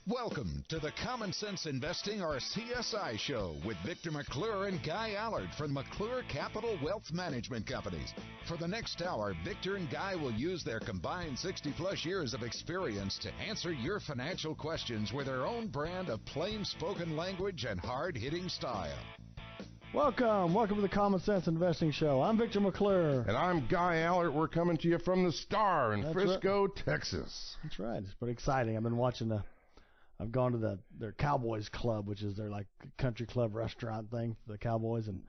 Welcome to the Common Sense Investing, or CSI show, with Victor McClure and Guy Allard from McClure Capital Wealth Management Companies. For the next hour, Victor and Guy will use their combined 60-plus years of experience to answer your financial questions with their own brand of plain-spoken language and hard-hitting style. Welcome to the Common Sense Investing Show. I'm Victor McClure. And I'm Guy Allard. We're coming to you from the Star in Frisco, Texas. That's right. It's pretty exciting. I've gone to their Cowboys Club, which is their like country club restaurant thing for the Cowboys, and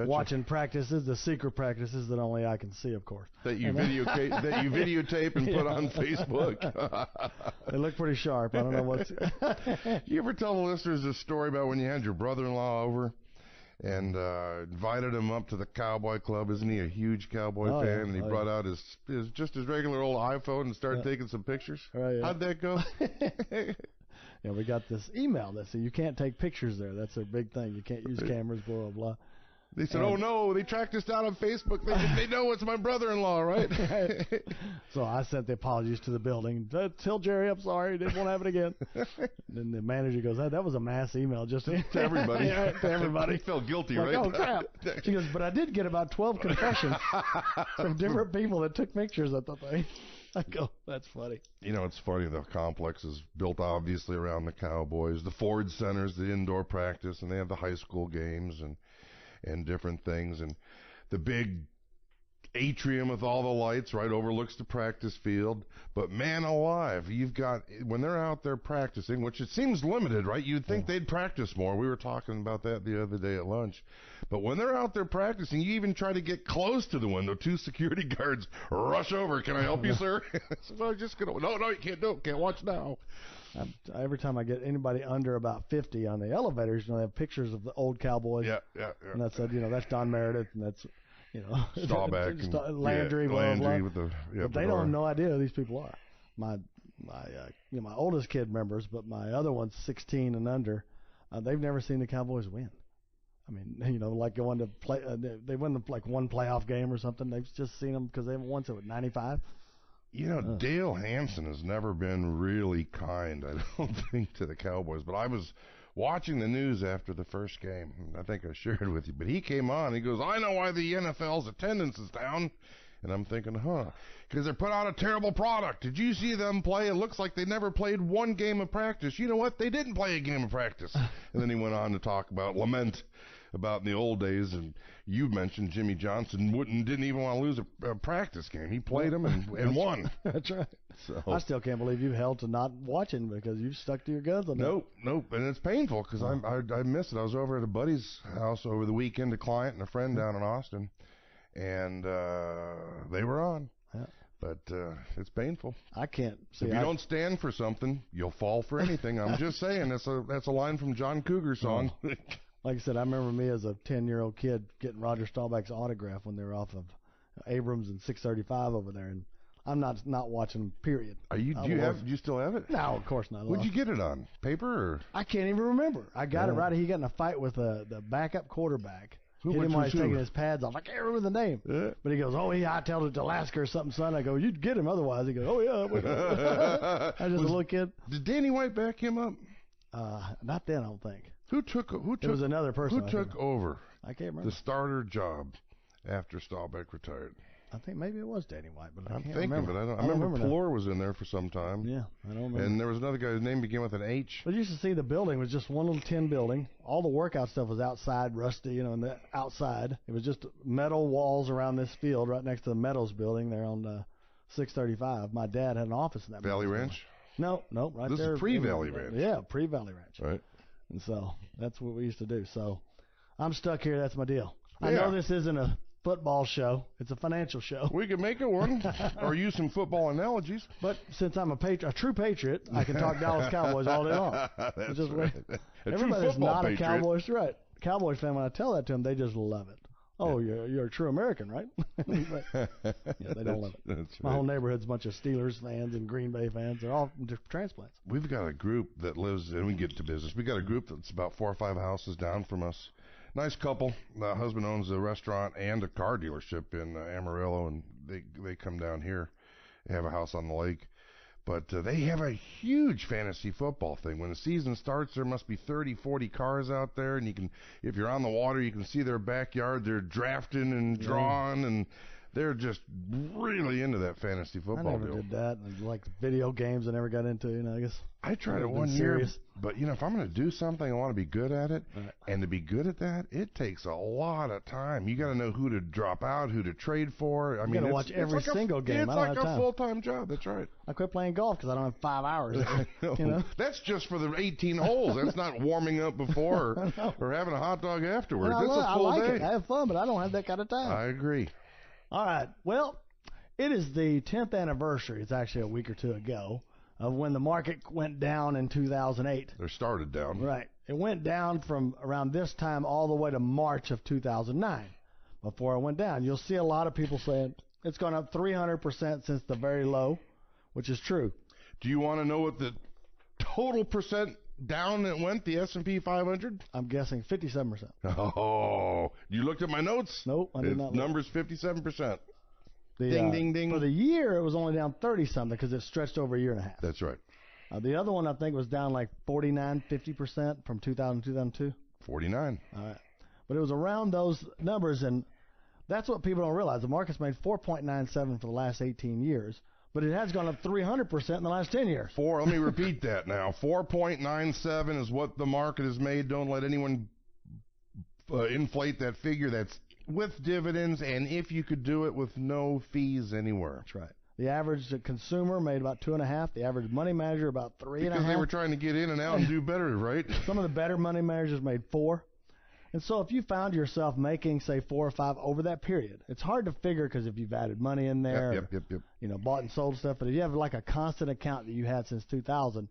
watching practices, the secret practices that only I can see, of course. That you videotape and put on Facebook. They look pretty sharp. I don't know what's. You ever tell the listeners this story about when you had your brother-in-law over and invited him up to the Cowboy Club? Isn't he a huge Cowboy fan? Yeah. And he brought out his regular old iPhone and started taking some pictures. Right, yeah. How'd that go? Yeah, we got this email that said you can't take pictures there. That's a big thing. You can't use cameras, blah, blah, blah. They said, oh, no, they tracked us down on Facebook. They know it's my brother-in-law, right? So I sent the apologies to the building. Tell Jerry I'm sorry. Didn't want to have it again. Then the manager goes, that was a mass email just to everybody. To everybody. They felt guilty, like, right? Oh, crap. She goes, but I did get about 12 confessions from different people that took pictures at the thing. I go, that's funny. You know, it's funny. The complex is built obviously around the Cowboys. The Ford Center's the indoor practice, and they have the high school games and different things. And the big atrium with all the lights right overlooks the practice field. But man alive, you've got, when they're out there practicing, which it seems limited, right? You'd think they'd practice more. We were talking about that the other day at lunch. But when they're out there practicing, you even try to get close to the window. 2 security guards rush over. Can I help you, sir? No, just no, you can't do it. Can't watch now. Every time I get anybody under about 50 on the elevators, they have pictures of the old Cowboys. Yeah. And that's that's Don Meredith, and that's Staubach and Landry, blah, blah, with the but they don't have no idea who these people are. My oldest kid members, but my other one's 16 and under. They've never seen the Cowboys win. I mean, like going to play. They win like one playoff game or something. They've just seen them because they haven't won since 95. Dale Hansen has never been really kind, I don't think, to the Cowboys. But I was watching the news after the first game. I think I shared with you. But he came on. He goes, I know why the NFL's attendance is down. And I'm thinking, because they put out a terrible product. Did you see them play? It looks like they never played one game of practice. You know what? They didn't play a game of practice. And then he went on to talk lament about in the old days, and you mentioned Jimmy Johnson didn't even want to lose a practice game. He played them and won. That's right. So I still can't believe you held to not watching because you've stuck to your guns on that. Nope, and it's painful because I missed it. I was over at a buddy's house over the weekend, a client and a friend down in Austin, and they were on. Yeah. But it's painful. I can't see. If you don't stand for something, you'll fall for anything. I'm just saying. That's a line from John Cougar song. Like I said, I remember me as a 10-year-old kid getting Roger Staubach's autograph when they were off of Abrams and 635 over there, and I'm not watching. Period. Do you still have it? No, of course not. What'd you get it on? Paper or? I can't even remember. I got it right. He got in a fight with the backup quarterback. Hit him while he's taking his pads off. I can't remember the name. Yeah. But he goes, I told it to Alaska or something, son. I go, you'd get him otherwise. He goes, oh, yeah. I was just a little kid. Did Danny White back him up? Not then, I don't think. Who took? It was another person. Who took over? I can't remember. The starter job after Staubach retired. I think maybe it was Danny White, but I can't remember. I remember Plore was in there for some time. Yeah, I don't remember. And there was another guy whose name began with an H. But you used to see the building was just one little tin building. All the workout stuff was outside, rusty, in the outside. It was just metal walls around this field right next to the Meadows building there on 635. My dad had an office in that Valley Ranch? No, right this there. This is pre-Valley Ranch. Yeah, pre-Valley Ranch. Right. And so that's what we used to do. So I'm stuck here. That's my deal. Yeah. I know this isn't a football show. It's a financial show. We could make it one or use some football analogies. But since I'm a true patriot, I can talk Dallas Cowboys all day long. That's just right. Everybody that's not a Cowboys, right? Cowboys fan, when I tell that to them, they just love it. Oh, you're a true American, right? Yeah, they don't love it. That's My whole neighborhood's a bunch of Steelers fans and Green Bay fans. They're all transplants. We've got a group that lives, and we get to business. We've got a group that's about 4 or 5 houses down from us. Nice couple. The husband owns a restaurant and a car dealership in Amarillo, and they come down here. They have a house on the lake. But they have a huge fantasy football thing. When the season starts, there must be 30, 40 cars out there, and you can, if you're on the water, you can see their backyard. They're drafting and drawing, and they're just really into that fantasy football I never deal. did that. Like video games, I never got into. I guess I tried it one year, but if I'm going to do something, I want to be good at it. Right. And to be good at that, it takes a lot of time. You got to know who to drop out, who to trade for. I mean, got to watch every single game. It's like a full-time job. That's right. I quit playing golf because I don't have 5 hours. That's just for the 18 holes. That's not warming up before or having a hot dog afterwards. It's a full day. It. I have fun, but I don't have that kind of time. I agree. All right. Well, it is the 10th anniversary. It's actually a week or two ago of when the market went down in 2008. Or started down. Right. It went down from around this time all the way to March of 2009 before it went down. You'll see a lot of people saying it's gone up 300% since the very low, which is true. Do you want to know what the total percent down it went, the S&P 500? I'm guessing 57%. Oh, you looked at my notes? Nope, I did not. Numbers 57%. Ding, ding, ding. For the year, it was only down 30-something because it stretched over a year and a half. That's right. The other one, I think, was down like 49, 50% from 2000 to 2002. 49. All right. But it was around those numbers, and that's what people don't realize. The market's made 4.97 for the last 18 years, but it has gone up 300% in the last 10 years. Let me repeat that now. 4.97 is what the market has made. Don't let anyone inflate that figure. That's with dividends, and if you could do it with no fees anywhere. That's right. The average consumer made about 2.5. The average money manager about 3.5. Because they were trying to get in and out and do better, right? Some of the better money managers made 4. And so if you found yourself making, say, 4 or 5 over that period, it's hard to figure because if you've added money in there, yep. Bought and sold stuff. But if you have like a constant account that you had since 2000,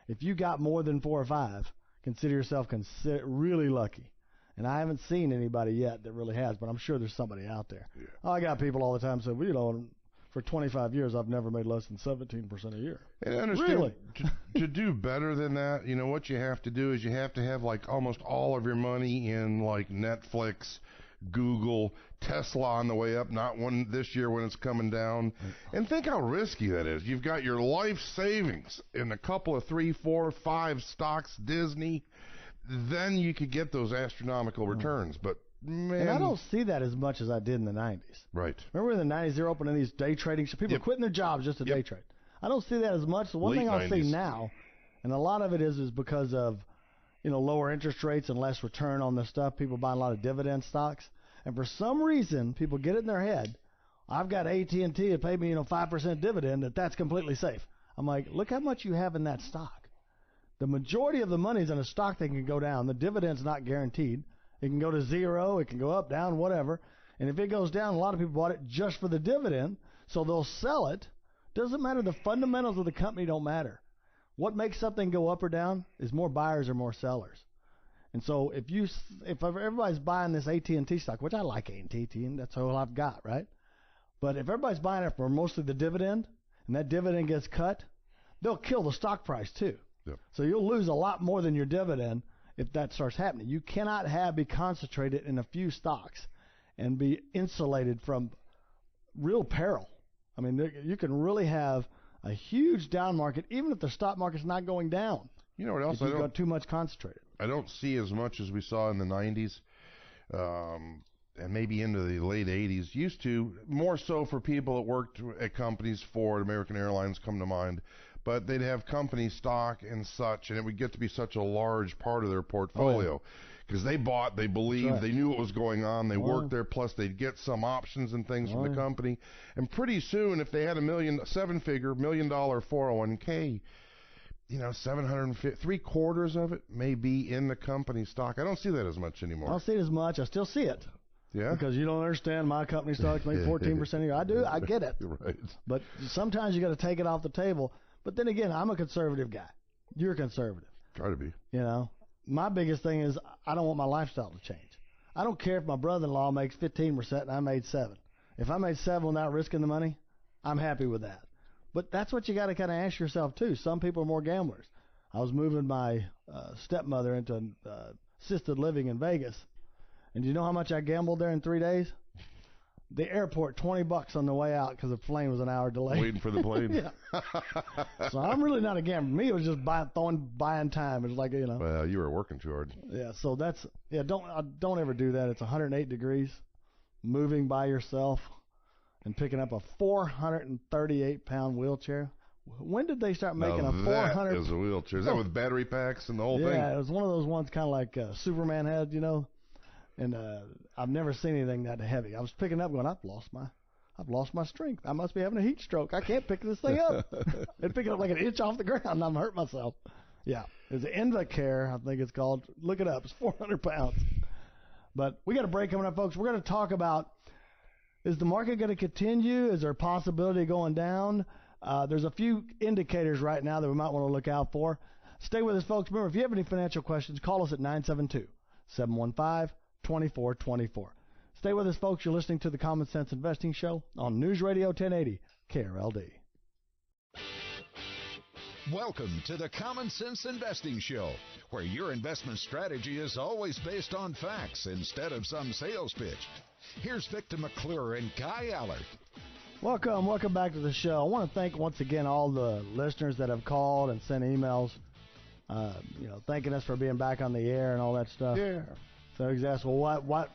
if you got more than 4 or 5, consider yourself really lucky. And I haven't seen anybody yet that really has, but I'm sure there's somebody out there. Yeah. I got people all the time say, well, for 25 years, I've never made less than 17% a year. And I understand, really? to do better than that, what you have to do is you have to have like almost all of your money in like Netflix, Google, Tesla on the way up, not one this year when it's coming down. And think how risky that is. You've got your life savings in a couple of 3, 4, 5 stocks, Disney. Then you could get those astronomical returns. But, man. And I don't see that as much as I did in the 90s. Right. Remember in the 90s, they were opening these day trading shops. People are quitting their jobs just to day trade. I don't see that as much. The one thing I'll see now, and a lot of it is because of, lower interest rates and less return on the stuff. People buying a lot of dividend stocks. And for some reason, people get it in their head, I've got AT&T to pay me, 5% dividend, that's completely safe. I'm like, look how much you have in that stock. The majority of the money's in a stock that can go down. The dividend's not guaranteed. It can go to 0. It can go up, down, whatever. And if it goes down, a lot of people bought it just for the dividend, so they'll sell it. Doesn't matter. The fundamentals of the company don't matter. What makes something go up or down is more buyers or more sellers. And so if everybody's buying this AT&T stock, which I like AT&T, and that's all I've got, right? But if everybody's buying it for mostly the dividend, and that dividend gets cut, they'll kill the stock price too. Yep. So you'll lose a lot more than your dividend if that starts happening. You cannot be concentrated in a few stocks and be insulated from real peril. I mean, you can really have a huge down market, even if the stock market's not going down. You know what else? If you've got too much concentrated. I don't see as much as we saw in the 90s and maybe into the late 80s. Used to, more so for people that worked at companies. Ford, American Airlines come to mind. But they'd have company stock and such, and it would get to be such a large part of their portfolio. Because they bought, they believed, they knew what was going on, they worked there, plus they'd get some options and things from the company. And pretty soon, if they had a $7 million 401k, 750, 3/4 of it may be in the company stock. I don't see that as much anymore. I don't see it as much. I still see it. Yeah. Because you don't understand my company stocks make 14% a year. I do. I get it. Right. But sometimes you got to take it off the table. But then again, I'm a conservative guy. You're conservative. Try to be. My biggest thing is I don't want my lifestyle to change. I don't care if my brother-in-law makes 15% and I made 7%. If I made 7% without risking the money, I'm happy with that. But that's what you got to kind of ask yourself too. Some people are more gamblers. I was moving my stepmother into assisted living in Vegas, and do you know how much I gambled there in 3 days? the airport $20 on the way out because the plane was an hour delayed. Waiting for the plane. Yeah. So I'm really not a gambler. For me, it was just buying time. It was like, Well, you were working too hard. Yeah. So don't ever do that. It's 108 degrees, moving by yourself, and picking up a 438-pound wheelchair. When did they start making a 400? That is a wheelchair. Is that with battery packs and the whole thing? Yeah, it was one of those ones kind of like Superman had, And I've never seen anything that heavy. I was picking up, going, I've lost my strength. I must be having a heat stroke. I can't pick this thing up. It'd pick it up like an inch off the ground, and I'm hurt myself. Yeah, it's an Invacare, I think it's called. Look it up. It's 400 pounds. But we got a break coming up, folks. We're going to talk about, is the market going to continue? Is there a possibility of going down? There's a few indicators right now that we might want to look out for. Stay with us, folks. Remember, if you have any financial questions, call us at 972-715-2424. Stay with us, folks. You're listening to the Common Sense Investing Show on News Radio 1080 KRLD. Welcome to the Common Sense Investing Show, where your investment strategy is always based on facts instead of some sales pitch. Here's Victor McClure and Guy Allard. Welcome back to the show. I want to thank once again all the listeners that have called and sent emails, thanking us for being back on the air and all that stuff. Yeah. So you asked, well, what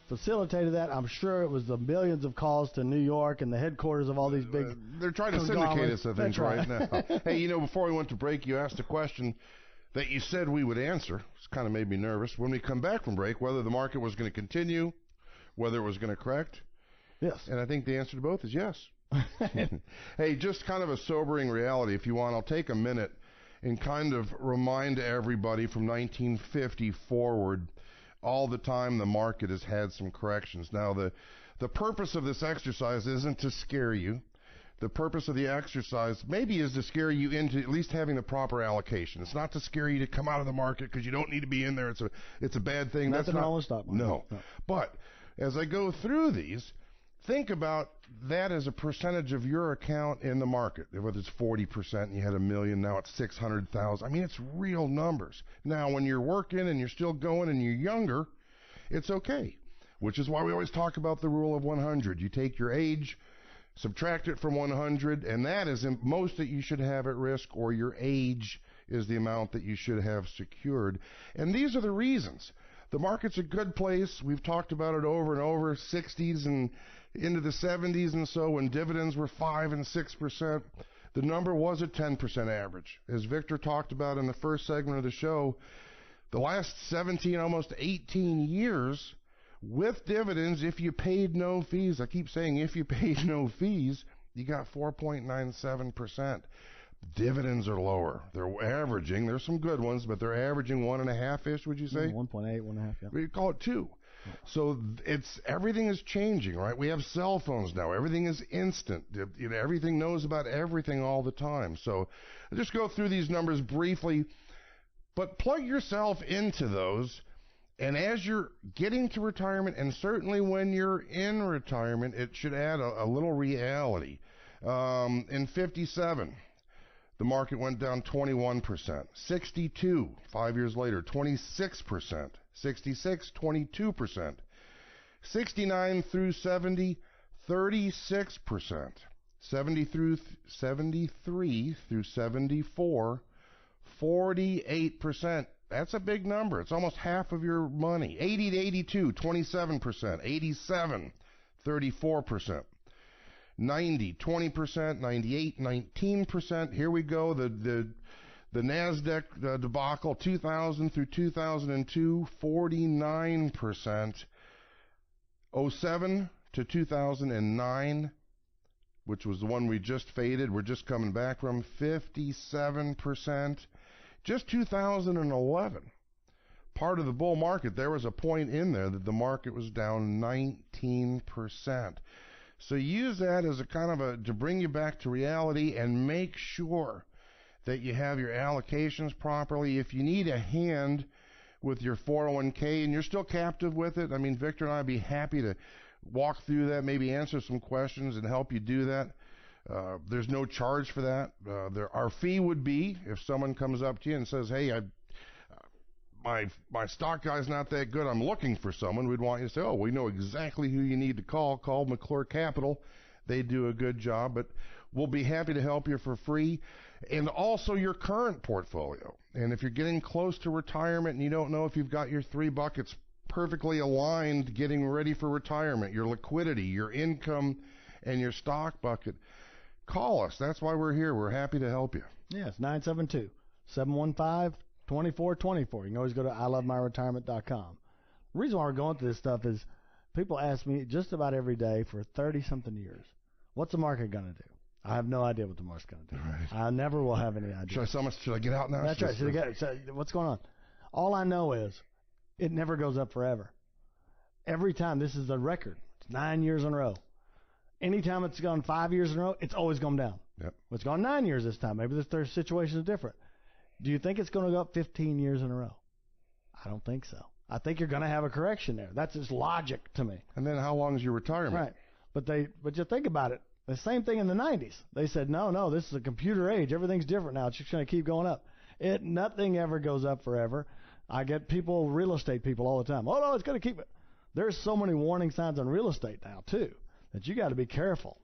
facilitated that? I'm sure it was the millions of calls to New York and the headquarters of all these big. They're trying to syndicate us, I think, right now. Hey, before we went to break, you asked a question that you said we would answer. It's kind of made me nervous. When we come back from break, whether the market was going to continue, whether it was going to correct. Yes. And I think the answer to both is yes. Hey, just kind of a sobering reality, if you want. I'll take a minute and kind of remind everybody from 1950 forward, all the time the market has had some corrections. Now, the purpose of this exercise isn't to scare you. The purpose of the exercise maybe is to scare you into at least having the proper allocation. It's not to scare you to come out of the market because you don't need to be in there. It's a bad thing. That's not the stock market. No. But as I go through these, think about that as a percentage of your account in the market. Whether it's 40% and you had $1 million, now it's 600,000. I mean, it's real numbers. Now, when you're working and you're still going and you're younger, it's okay, which is why we always talk about the rule of 100. You take your age, subtract it from 100, and that is most that you should have at risk, or your age is the amount that you should have secured. And these are the reasons. The market's a good place. We've talked about it over and over, 60s and into the 70s and so, when dividends were 5 and 6%, the number was a 10% average. As Victor talked about in the first segment of the show, the last 17, almost 18 years, with dividends, if you paid no fees, I keep saying if you paid no fees, you got 4.97%. Dividends are lower. They're averaging, there's some good ones, but they're averaging 1.5-ish, would you say? 1.8, 1.5, yeah. We call it 2. So everything is changing, right? We have cell phones now. Everything is instant. Everything knows about everything all the time. So I'll just go through these numbers briefly, but plug yourself into those. And as you're getting to retirement, and certainly when you're in retirement, it should add a little reality. In 57, the market went down 21%. 62, 5 years later, 26%. 66, 22%. 69 through 70, 36%. 73 through 74, 48%. That's a big number. It's almost half of your money. 80 to 82, 27%. 87, 34%. 90, 20%. 98, 19%. Here we go. The NASDAQ debacle, 2000 through 2002, 49%. 07 to 2009, which was the one we just faded, we're just coming back from, 57%. Just 2011, part of the bull market, there was a point in there that the market was down 19%. So use that as a kind of to bring you back to reality and make sure that you have your allocations properly. If you need a hand with your 401k and you're still captive with it, I mean, Victor and I would be happy to walk through that, maybe answer some questions and help you do that. There's no charge for that. Our fee would be if someone comes up to you and says, hey, my stock guy's not that good. I'm looking for someone. We'd want you to say, oh, we know exactly who you need to call. Call McClure Capital. They do a good job, but we'll be happy to help you for free. And also your current portfolio. And if you're getting close to retirement and you don't know if you've got your 3 buckets perfectly aligned, getting ready for retirement, your liquidity, your income, and your stock bucket, call us. That's why we're here. We're happy to help you. Yes, 972-715-2424. You can always go to ilovemyretirement.com. The reason why we're going through this stuff is people ask me just about every day for 30-something years, what's the market going to do? I have no idea what the market's going to do. Right. I never will have any idea. Should I get out now? That's right. What's going on? All I know is it never goes up forever. Every time, this is a record. It's 9 years in a row. Anytime it's gone 5 years in a row, it's always gone down. Yep. It's gone 9 years this time. Maybe their situation is different. Do you think it's going to go up 15 years in a row? I don't think so. I think you're going to have a correction there. That's just logic to me. And then how long is your retirement? Right. But you think about it. The same thing in the 90s. They said, no, this is a computer age. Everything's different now. It's just going to keep going up. Nothing ever goes up forever. I get real estate people all the time. Oh, no, it's going to keep it. There's so many warning signs on real estate now, too, that you got to be careful.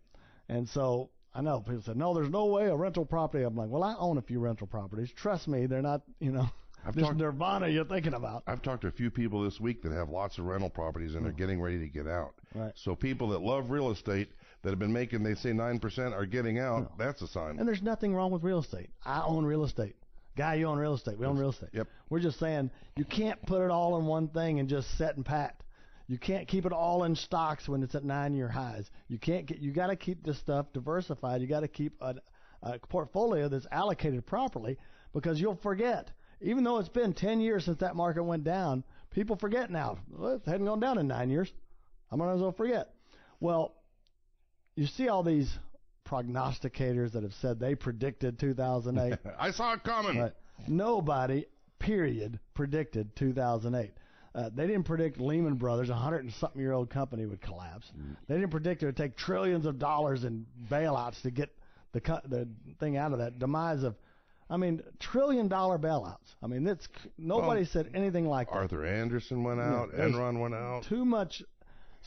And so I know people say, no, there's no way a rental property. I'm like, well, I own a few rental properties. Trust me, they're not, this nirvana you're thinking about. I've talked to a few people this week that have lots of rental properties, and they're getting ready to get out. Right. So people that love real estate that have been making, they say 9% are getting out. No. That's a sign. And there's nothing wrong with real estate. I own real estate. Guy, you own real estate. We own real estate. Yep. We're just saying you can't put it all in one thing and just set and pat. You can't keep it all in stocks when it's at 9-year highs. You got to keep this stuff diversified. You got to keep a portfolio that's allocated properly, because you'll forget. Even though it's been 10 years since that market went down, people forget now. Well, it hadn't gone down in 9 years. I might as well forget. Well, you see all these prognosticators that have said they predicted 2008. I saw it coming. Right. Nobody, period, predicted 2008. They didn't predict Lehman Brothers, a 100-something-year-old company, would collapse. They didn't predict it would take trillions of dollars in bailouts to get the thing out of that. Demise of, $1 trillion bailouts. Nobody said anything like that. Arthur Andersen went out. Enron went out. Too much.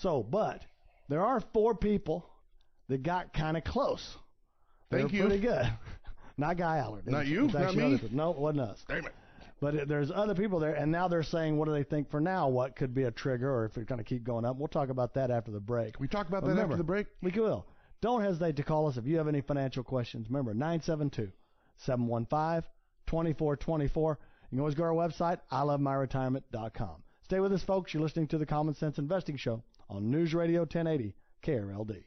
But there are 4 people that got kind of close. Thank you. Pretty good. Not Guy Allard. Not you? Not me? No, it wasn't us. Damn it. But there's other people there, and now they're saying, what do they think for now? What could be a trigger, or if it's going to keep going up? We'll talk about that after the break. We talk about that after the break? We will. Don't hesitate to call us if you have any financial questions. Remember, 972-715-2424. You can always go to our website, ilovemyretirement.com. Stay with us, folks. You're listening to the Common Sense Investing Show on News Radio 1080 KRLD.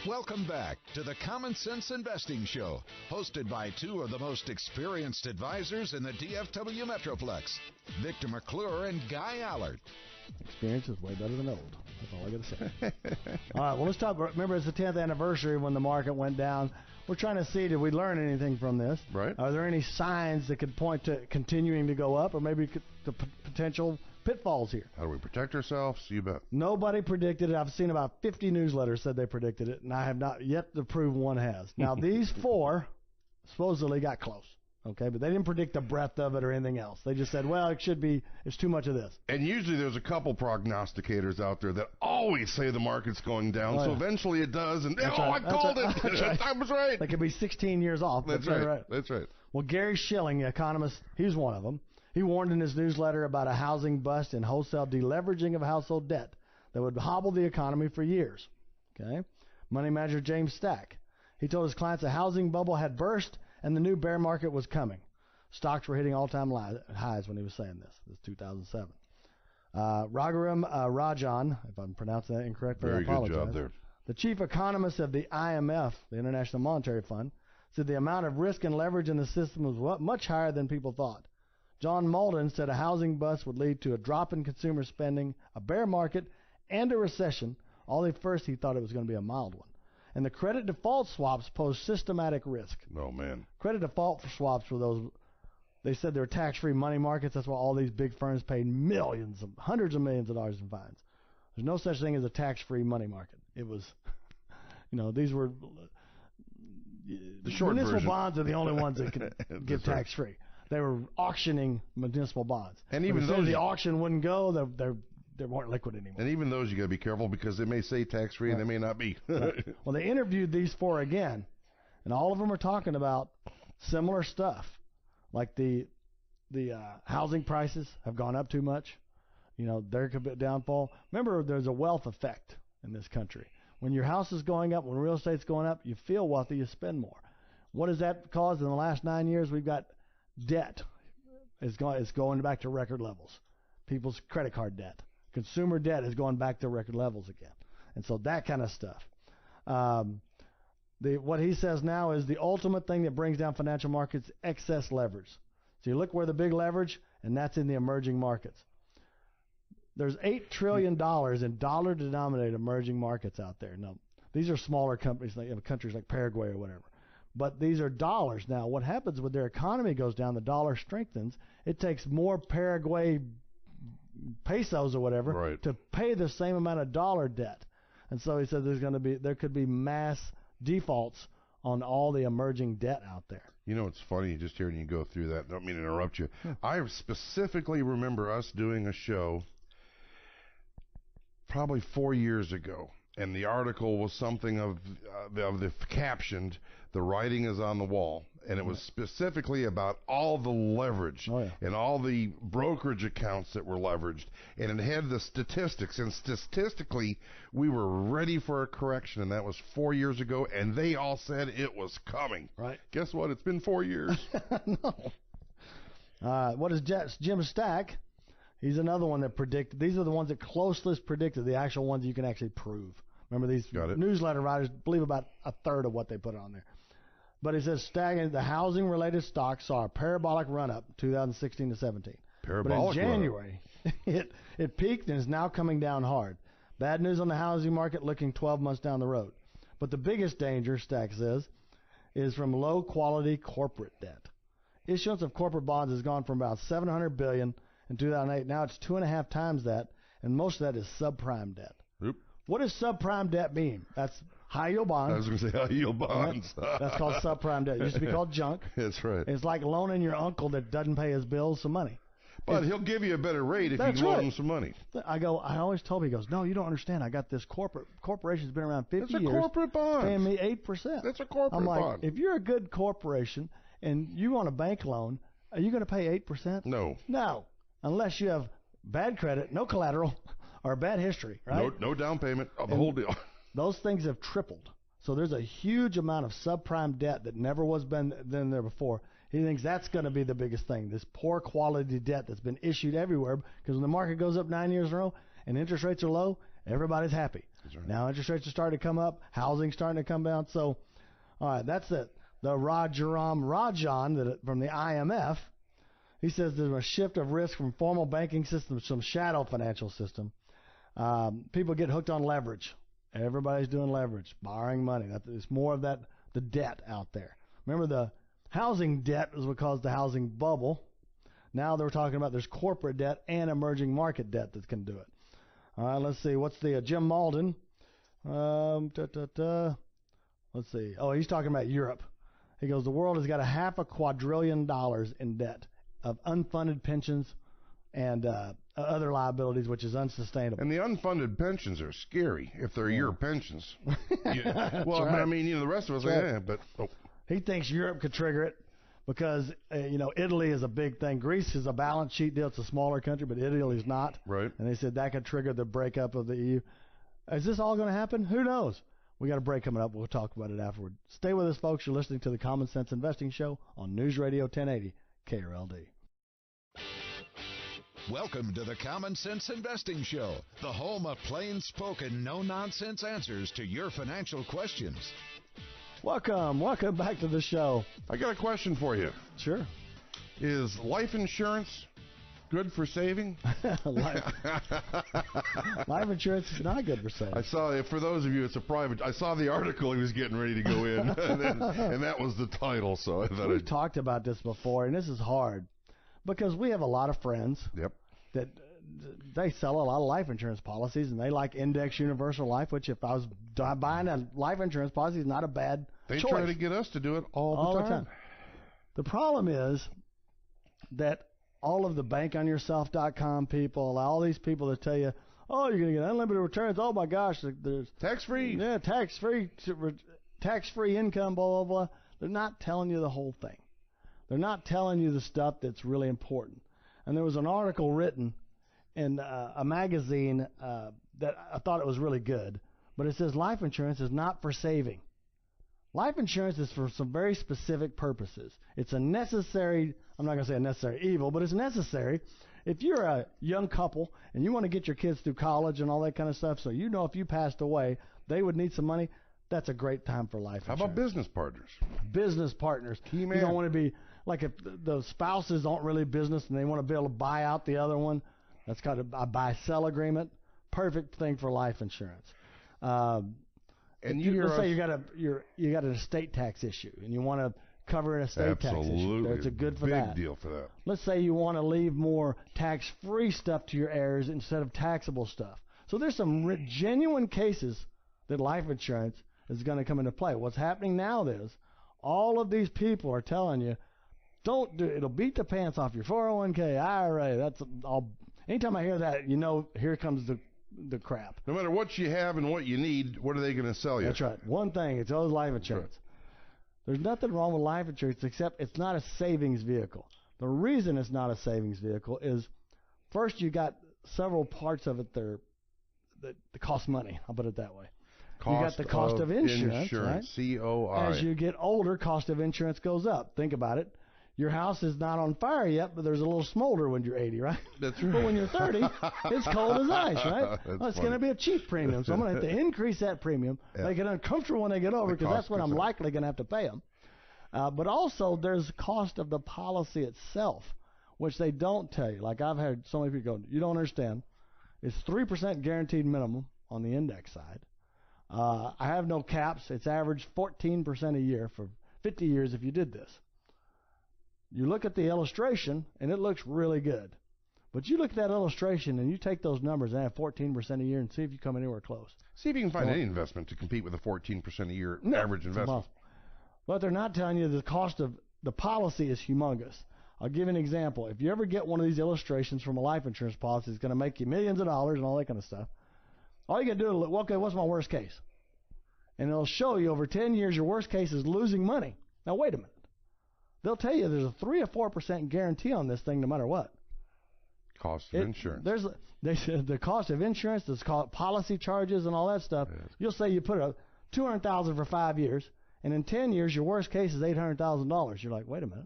Welcome back to the Common Sense Investing Show, hosted by 2 of the most experienced advisors in the DFW Metroplex, Victor McClure and Guy Allard. Experience is way better than old. That's all I got to say. All right, well, let's talk. Remember, it's the 10th anniversary when the market went down. We're trying to see, did we learn anything from this? Right. Are there any signs that could point to continuing to go up, or maybe the potential pitfalls here? How do we protect ourselves? You bet. Nobody predicted it. I've seen about 50 newsletters said they predicted it, and I have not yet to prove one has. Now, these 4 supposedly got close, okay? But they didn't predict the breadth of it or anything else. They just said, well, it's too much of this. And usually there's a couple prognosticators out there that always say the market's going down, so eventually it does, and I called it. I was right. They could be 16 years off. That's right. That's right. Well, Gary Schilling, the economist, he's one of them. He warned in his newsletter about a housing bust and wholesale deleveraging of household debt that would hobble the economy for years. Okay? Money manager James Stack. He told his clients a housing bubble had burst and the new bear market was coming. Stocks were hitting all-time highs when he was saying this. This is 2007. Raghuram Rajan, if I'm pronouncing that incorrectly, I apologize. Very good job there. The chief economist of the IMF, the International Monetary Fund, said the amount of risk and leverage in the system was much higher than people thought. John Malden said a housing bust would lead to a drop in consumer spending, a bear market, and a recession. Although first he thought it was going to be a mild one. And the credit default swaps pose systematic risk. Oh, man. Credit default swaps were those, they said they were tax-free money markets. That's why all these big firms paid hundreds of millions of dollars in fines. There's no such thing as a tax-free money market. It was, these were, the short municipal version. bonds are the only ones that can give tax-free. They were auctioning municipal bonds. And even though those, the auction wouldn't go, they weren't liquid anymore. And even those, you got to be careful because they may say tax-free and they may not be. Right. Well, they interviewed these four again, and all of them are talking about similar stuff, like the housing prices have gone up too much. There could be a downfall. Remember, there's a wealth effect in this country. When your house is going up, when real estate's going up, you feel wealthy, you spend more. What has that caused in the last 9 years? We've got debt. It's going back to record levels. People's credit card debt. Consumer debt is going back to record levels again. And so that kind of stuff. What he says now is the ultimate thing that brings down financial markets, excess leverage. So you look where the big leverage, and that's in the emerging markets. There's $8 trillion in dollar-denominated emerging markets out there. Now, these are smaller companies, like countries like Paraguay or whatever. But these are dollars. Now, what happens when their economy goes down, the dollar strengthens, it takes more Paraguay pesos or whatever to pay the same amount of dollar debt. And so he said there could be mass defaults on all the emerging debt out there. It's funny just hearing you go through that. I don't mean to interrupt you. I specifically remember us doing a show probably 4 years ago, and the article was something of the captioned, "The writing is on the wall," and it was specifically about all the leverage and all the brokerage accounts that were leveraged, and it had the statistics, and statistically we were ready for a correction, and that was 4 years ago, and they all said it was coming. Right. Guess what? It's been 4 years. No. What is Jim Stack? He's another one that predicted. These are the ones that closest predicted, the actual ones you can actually prove. Remember, these newsletter writers believe about a third of what they put on there. But he says stagnant. The housing-related stocks saw a parabolic run-up 2016 to 17. Parabolic. But in January, it peaked and is now coming down hard. Bad news on the housing market looking 12 months down the road. But the biggest danger, Stack says, is from low-quality corporate debt. Issuance of corporate bonds has gone from about $700 billion in 2008. Now it's 2.5 times that, and most of that is subprime debt. Oop. What does subprime debt mean? That's high-yield bonds. I was going to say high-yield bonds. Right? That's called subprime debt. It used to be called junk. That's right. It's like loaning your uncle that doesn't pay his bills some money. But he'll give you a better rate if you loan him some money. I always told him, he goes, no, you don't understand. I got this corporation's been around 50 years. It's a corporate bond. Paying me 8%. That's a corporate I'm like, bond. if you're a good corporation and you want a bank loan, are you going to pay 8%? No. No. Unless you have bad credit, no collateral, or bad history, right? No down payment of the whole deal. Those things have tripled. So there's a huge amount of subprime debt that never was been there before. He thinks that's going to be the biggest thing, this poor quality debt that's been issued everywhere, because when the market goes up 9 years in a row and interest rates are low, everybody's happy. That's right. Now interest rates are starting to come up, housing's starting to come down. So, all right, that's it. The Rajaram Rajan from the IMF, he says there's a shift of risk from formal banking systems to some shadow financial system. People get hooked on leverage. Everybody's doing leverage, borrowing money. It's more of that, the debt out there. Remember, the housing debt was what caused the housing bubble. Now they're talking about there's corporate debt and emerging market debt that can do it. All right, let's see. What's the Jim Malden? Let's see. Oh, he's talking about Europe. He goes, the world has got $500 quadrillion in debt of unfunded pensions and other liabilities, which is unsustainable. And the unfunded pensions are scary if they're your pensions. Well, right. I mean, the rest of us, but... Oh. He thinks Europe could trigger it because, Italy is a big thing. Greece is a balance sheet deal. It's a smaller country, but Italy is not. Right. And they said that could trigger the breakup of the EU. Is this all going to happen? Who knows? We got a break coming up. We'll talk about it afterward. Stay with us, folks. You're listening to the Common Sense Investing Show on News Radio 1080 KRLD. Welcome to the Common Sense Investing Show, the home of plain-spoken, no-nonsense answers to your financial questions. Welcome back to the show. I got a question for you. Sure. Is life insurance good for saving? Life insurance is not good for saving. I saw, for those of you, it's a private. I saw the article he was getting ready to go in, and that was the title. So I thought we've talked about this before, and this is hard because we have a lot of friends. Yep. That they sell a lot of life insurance policies, and they like Index Universal Life, which if I was buying a life insurance policy is not a bad choice. They try to get us to do it all the time. The problem is that all of the bankonyourself.com people, all these people that tell you, oh, you're going to get unlimited returns. Oh, my gosh, there's Tax-free. Yeah, tax-free income, blah, blah, blah. They're not telling you the whole thing. They're not telling you the stuff that's really important. And there was an article written in a magazine that I thought it was really good, but it says life insurance is not for saving. Life insurance is for some very specific purposes. It's a necessary, I'm not going to say a necessary evil, but it's necessary. If you're a young couple and you want to get your kids through college and all that kind of stuff, so you know if you passed away, they would need some money, that's a great time for life insurance. How about business partners? Business partners. Key man. You don't want to be, like if the spouses aren't really business and they want to be able to buy out the other one, that's called a buy-sell agreement. Perfect thing for life insurance. And let's say you got an estate tax issue and you want to cover an estate tax issue. Absolutely. It's a good for Big that. deal for that. Let's say you want to leave more tax-free stuff to your heirs instead of taxable stuff. So there's some genuine cases that life insurance is going to come into play. What's happening now is all of these people are telling you, don't do it. It'll beat the pants off your 401k, IRA. That's all. Anytime I hear that, you know, here comes the crap. No matter what you have and what you need, what are they going to sell you? That's right. One thing, it's always life insurance. Right. There's nothing wrong with life insurance except it's not a savings vehicle. The reason it's not a savings vehicle is, first, you got several parts of it that cost money. I'll put it that way. You got the cost of insurance, right? COI. As you get older, cost of insurance goes up. Think about it. Your house is not on fire yet, but there's a little smolder when you're 80, right? That's right. But when you're 30, it's cold as ice, right? Well, it's going to be a cheap premium, so I'm going to have to increase that premium, make it uncomfortable when they get over, because that's what I'm likely going to have to pay them. But also, there's cost of the policy itself, which they don't tell you. Like I've had so many people go, you don't understand. It's 3% guaranteed minimum on the index side. I have no caps. It's average 14% a year for 50 years if you did this. You look at the illustration, and it looks really good. But you look at that illustration, and you take those numbers and add 14% a year and see if you come anywhere close. See if you can find any investment to compete with a 14% a year average investment. But they're not telling you the cost of the policy is humongous. I'll give you an example. If you ever get one of these illustrations from a life insurance policy, it's going to make you millions of dollars and all that kind of stuff. All you got to do is look, okay, what's my worst case? And it'll show you over 10 years your worst case is losing money. Now, wait a minute. They'll tell you there's a 3 or 4% guarantee on this thing no matter what. Cost of insurance. They said the cost of insurance, there's policy charges and all that stuff. Yes. You'll say you put $200,000 for 5 years, and in 10 years your worst case is $800,000. You're like, wait a minute.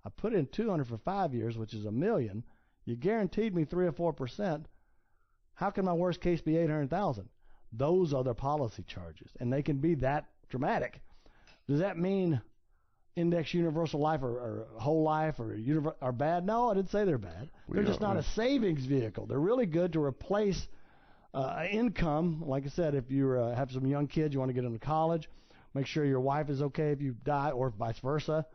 I put in $200,000 for 5 years, which is $1 million. You guaranteed me 3 or 4%. How can my worst case be $800,000? Those are the policy charges, and they can be that dramatic. Does that mean index universal life or whole life are bad? No, I didn't say they're bad. They're just not a savings vehicle. They're really good to replace income. Like I said, if you have some young kids, you want to get them to college, make sure your wife is okay if you die, or vice versa.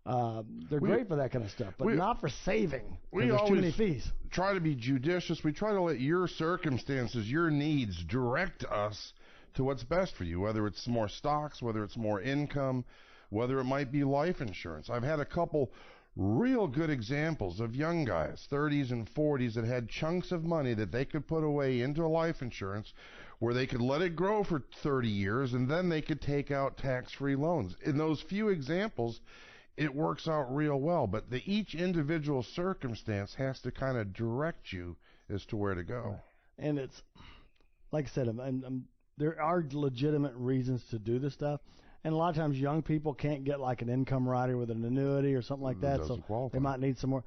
They're great for that kind of stuff, but not for saving. There's too many fees. Try to be judicious. We try to let your circumstances, your needs, direct us to what's best for you, whether it's more stocks, whether it's more income, whether it might be life insurance. I've had a couple real good examples of young guys, 30s and 40s, that had chunks of money that they could put away into life insurance where they could let it grow for 30 years, and then they could take out tax-free loans. In those few examples, it works out real well, but each individual circumstance has to kind of direct you as to where to go. And it's, like I said, there are legitimate reasons to do this stuff. And a lot of times young people can't get like an income rider with an annuity or something like that, so they might need some more.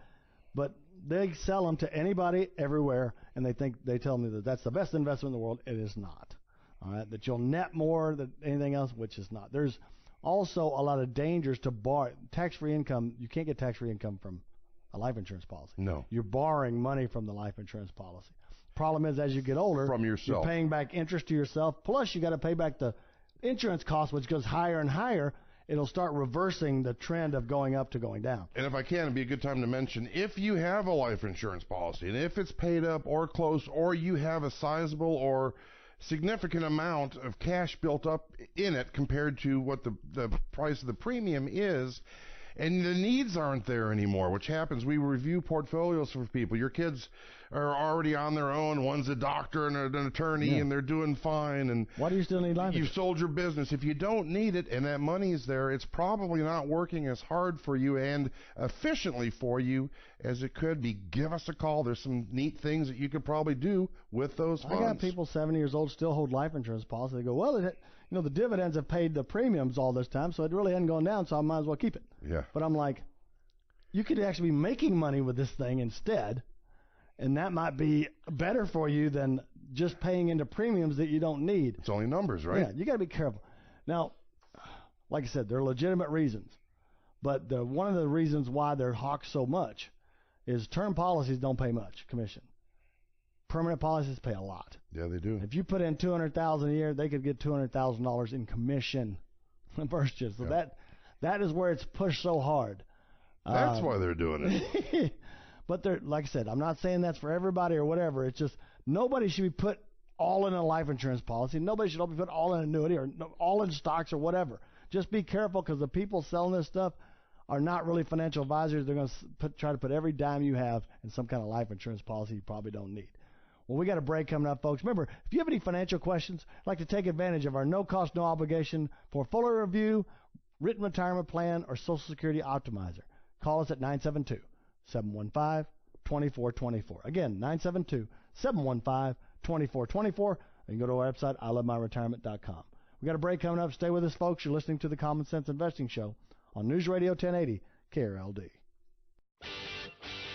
But they sell them to anybody everywhere, and they tell me that that's the best investment in the world. It is not. All right, that you'll net more than anything else, which is not. There's also a lot of dangers to borrow. Tax-free income, you can't get tax-free income from a life insurance policy. No. You're borrowing money from the life insurance policy. Problem is, as you get older, from yourself, you're paying back interest to yourself, plus you got to pay back the insurance cost, which goes higher and higher. It'll start reversing the trend of going up to going down. And if I can, it'd be a good time to mention, if you have a life insurance policy, and if it's paid up or close, or you have a sizable or significant amount of cash built up in it compared to what the price of the premium is, And the needs aren't there anymore, which happens. We review portfolios for people. Your kids are already on their own. One's a doctor and an attorney, and they're doing fine. And why do you still need life insurance? You've sold your business. If you don't need it and that money's there, it's probably not working as hard for you and efficiently for you as it could be. Give us a call. There's some neat things that you could probably do with those funds. I got people 70 years old still hold life insurance policy. They go, well, the dividends have paid the premiums all this time, so it really hasn't gone down, so I might as well keep it. Yeah. But I'm like, you could actually be making money with this thing instead, and that might be better for you than just paying into premiums that you don't need. It's only numbers, right? Yeah, you got to be careful. Now, like I said, there are legitimate reasons, but one of the reasons why they're hawked so much is term policies don't pay much commission. Permanent policies pay a lot. Yeah, they do. If you put in $200,000 a year, they could get $200,000 in commission the first year. So that is where it's pushed so hard. That's why they're doing it. But like I said, I'm not saying that's for everybody or whatever. It's just nobody should be put all in a life insurance policy. Nobody should be put all in annuity or all in stocks or whatever. Just be careful because the people selling this stuff are not really financial advisors. They're going to try to put every dime you have in some kind of life insurance policy you probably don't need. Well, we got a break coming up, folks. Remember, if you have any financial questions, I'd like to take advantage of our no-cost, no-obligation portfolio review, written retirement plan, or Social Security optimizer. Call us at 972-715-2424. Again, 972-715-2424. You can go to our website, ilovemyretirement.com. We got a break coming up. Stay with us, folks. You're listening to the Common Sense Investing Show on News Radio 1080 KRLD.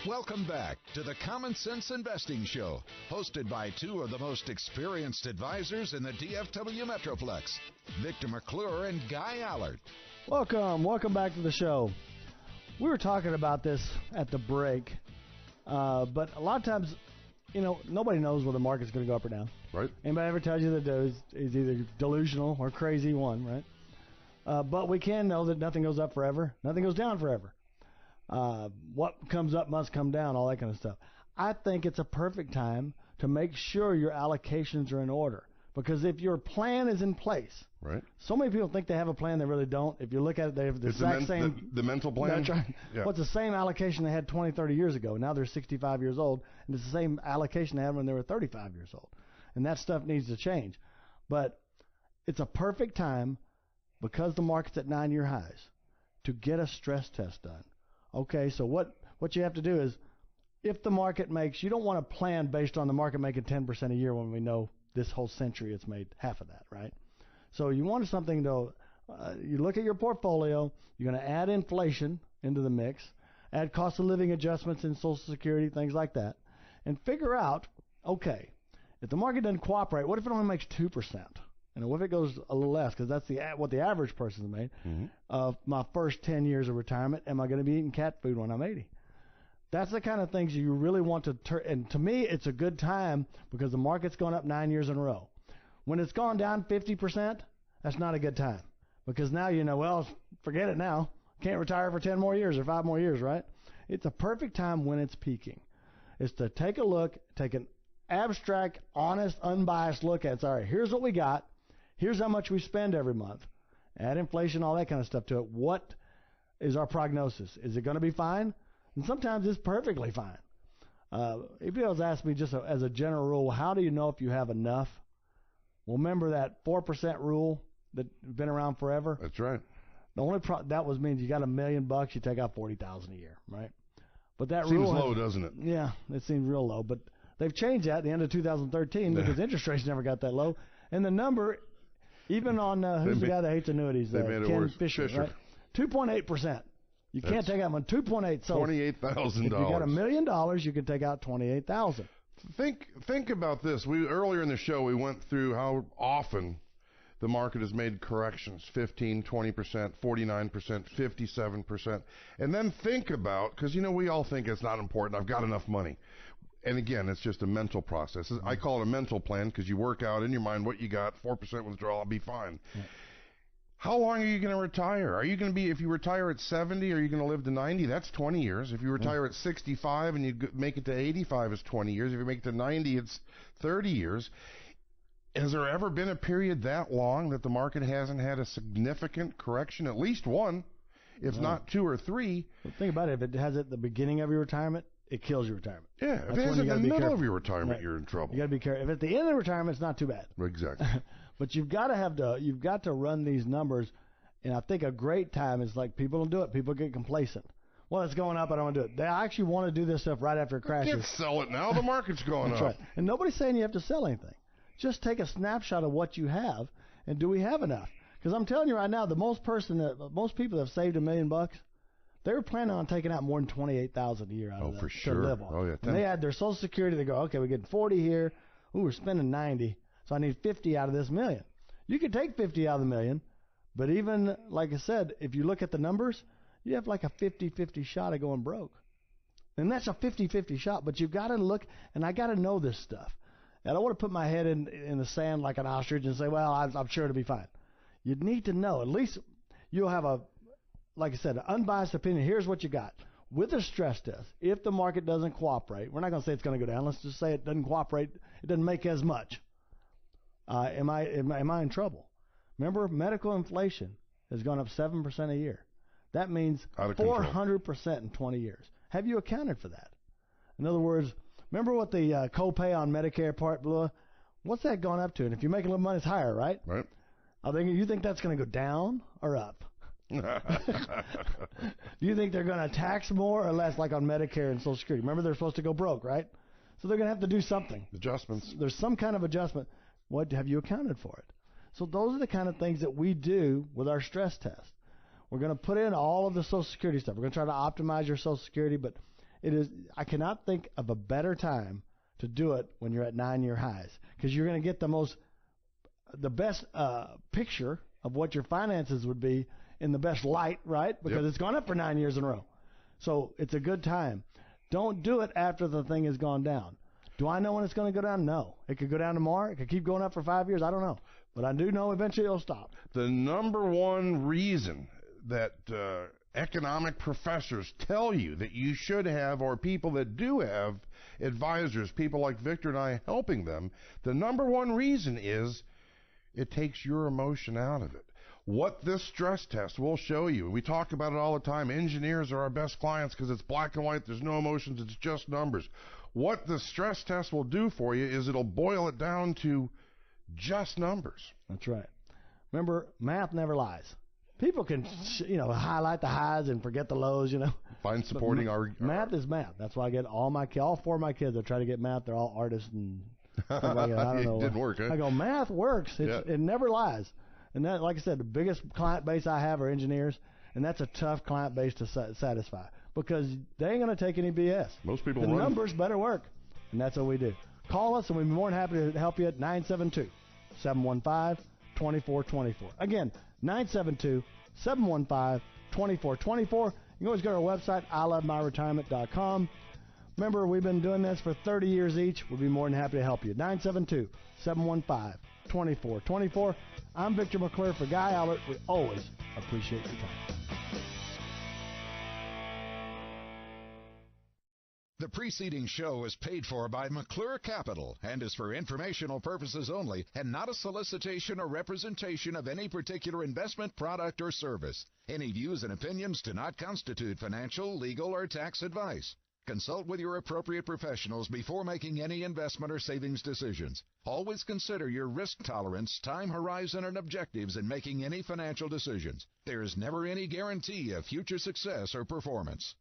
Welcome back to the Common Sense Investing Show, hosted by two of the most experienced advisors in the DFW Metroplex, Victor McClure and Guy Allard. Welcome back to the show. We were talking about this at the break, but a lot of times, nobody knows whether the market's going to go up or down. Right. Anybody ever tells you that is either delusional or crazy, one, right? But we can know that nothing goes up forever, nothing goes down forever. What comes up must come down, all that kind of stuff. I think it's a perfect time to make sure your allocations are in order. Because if your plan is in place, right? So many people think they have a plan, they really don't. If you look at it, they have the exact same. The mental plan? That's right. Yeah. Well, it's the same allocation they had 20, 30 years ago. Now they're 65 years old, and it's the same allocation they had when they were 35 years old. And that stuff needs to change. But it's a perfect time, because the market's at 9-year highs, to get a stress test done. Okay, so what you have to do is, if the market makes, you don't want to plan based on the market making 10% a year when we know this whole century it's made half of that, right? So you want something to, you look at your portfolio, you're going to add inflation into the mix, add cost of living adjustments in Social Security, things like that, and figure out, okay, if the market doesn't cooperate, what if it only makes 2%? And what if it goes a little less? Because that's what the average person's made. Of my first 10 years of retirement, am I going to be eating cat food when I'm 80? That's the kind of things you really want to turn. And to me, it's a good time because the market's gone up 9 years in a row. When it's gone down 50%, that's not a good time. Because now well, forget it now. Can't retire for 10 more years or 5 more years, right? It's a perfect time when it's peaking. It's to take a look, take an abstract, honest, unbiased look at it. All right, here's what we got. Here's how much we spend every month. Add inflation, all that kind of stuff to it. What is our prognosis? Is it going to be fine? And sometimes it's perfectly fine. If you ask me just as a general rule, how do you know if you have enough? Well, remember that 4% rule that's been around forever? That's right. The only that means you got $1 million, you take out $40,000 a year, right? But that seems rule low, doesn't it? Yeah, it seems real low. But they've changed that at the end of 2013 because interest rates never got that low. And the number, even on who's the guy that hates annuities? They made it Ken worse. Fisher, right? 2.8%. You can't take out one. 2.8. So $28,000. if you got $1 million, you can take out $28,000. Think about this. Earlier in the show we went through how often the market has made corrections: 15, 20%, 49%, 57%. And then think about, because we all think it's not important. I've got enough money. And again, it's just a mental process. I call it a mental plan because you work out in your mind what you got. 4% withdrawal, I'll be fine. Yeah. How long are you going to retire? Are you going to be, if you retire at 70, are you going to live to 90? That's 20 years. If you retire at 65 and you make it to 85, it's 20 years. If you make it to 90, it's 30 years. Has there ever been a period that long that the market hasn't had a significant correction? At least one. If not 2 or 3. Well, think about it. If it has it at the beginning of your retirement, it kills your retirement. Yeah, if it has in the middle of your retirement, you're in trouble. You got to be careful. If at the end of retirement, it's not too bad. Exactly. But you've got to run these numbers, and I think a great time is like people don't do it. People get complacent. Well, it's going up. I don't want to do it. They actually want to do this stuff right after it crashes. You can't sell it now. The market's going That's up. Right. And nobody's saying you have to sell anything. Just take a snapshot of what you have, and do we have enough? Because I'm telling you right now, most people that have saved $1 million, they were planning on taking out more than $28,000 a year out of that for sure. to live on. Oh, yeah. And they add their Social Security. They go, okay, we're getting 40 here. Ooh, we're spending 90, so I need 50 out of this $1 million. You can take 50 out of the $1 million, but even like I said, if you look at the numbers, you have like a 50-50 shot of going broke. And that's a 50-50 shot, but you've got to look, and I got to know this stuff. And I don't want to put my head in the sand like an ostrich and say, well, I'm sure it'll be fine. You need to know. At least you'll have like I said, an unbiased opinion. Here's what you got. With a stress test, if the market doesn't cooperate, we're not going to say it's going to go down. Let's just say it doesn't cooperate. It doesn't make as much. Am I in trouble? Remember, medical inflation has gone up 7% a year. That means 400% in 20 years. Have you accounted for that? In other words, remember what the copay on Medicare Part B, what's that gone up to? And if you're making a little money, it's higher, right? Right. You think that's going to go down or up? Do you think they're going to tax more or less, like on Medicare and Social Security? Remember, they're supposed to go broke, right? So they're going to have to do something. Adjustments. There's some kind of adjustment. What have you accounted for it? So those are the kind of things that we do with our stress test. We're going to put in all of the Social Security stuff. We're going to try to optimize your Social Security, but I cannot think of a better time to do it when you're at 9-year highs, because you're going to get the best picture of what your finances would be in the best light, right? Because It's gone up for 9 years in a row. So it's a good time. Don't do it after the thing has gone down. Do I know when it's going to go down? No. It could go down tomorrow. It could keep going up for 5 years. I don't know. But I do know eventually it'll stop. The number one reason that economic professors tell you that you should have, or people that do have advisors, people like Victor and I helping them, the number one reason is it takes your emotion out of it. What this stress test will show you, and we talk about it all the time, engineers are our best clients because it's black and white, there's no emotions, it's just numbers. What the stress test will do for you is it'll boil it down to just numbers. That's right. Remember, math never lies. People can, highlight the highs and forget the lows, Find supporting our math is math. That's why I get all 4 of my kids. I try to get math. They're all artists and stuff like that. I don't know. It didn't work, huh? I go, math works. It never lies. And that, like I said, the biggest client base I have are engineers, and that's a tough client base to satisfy because they ain't going to take any BS. Most people the numbers better work, and that's what we do. Call us, and we'd be more than happy to help you at 972-715-2424. Again, 972-715-2424. You can always go to our website, ilovemyretirement.com. Remember, we've been doing this for 30 years each. We'll be more than happy to help you. 972-715-2424. I'm Victor McClure for Guy Allert. We always appreciate your time. The preceding show is paid for by McClure Capital and is for informational purposes only and not a solicitation or representation of any particular investment, product, or service. Any views and opinions do not constitute financial, legal, or tax advice. Consult with your appropriate professionals before making any investment or savings decisions. Always consider your risk tolerance, time horizon, and objectives in making any financial decisions. There is never any guarantee of future success or performance.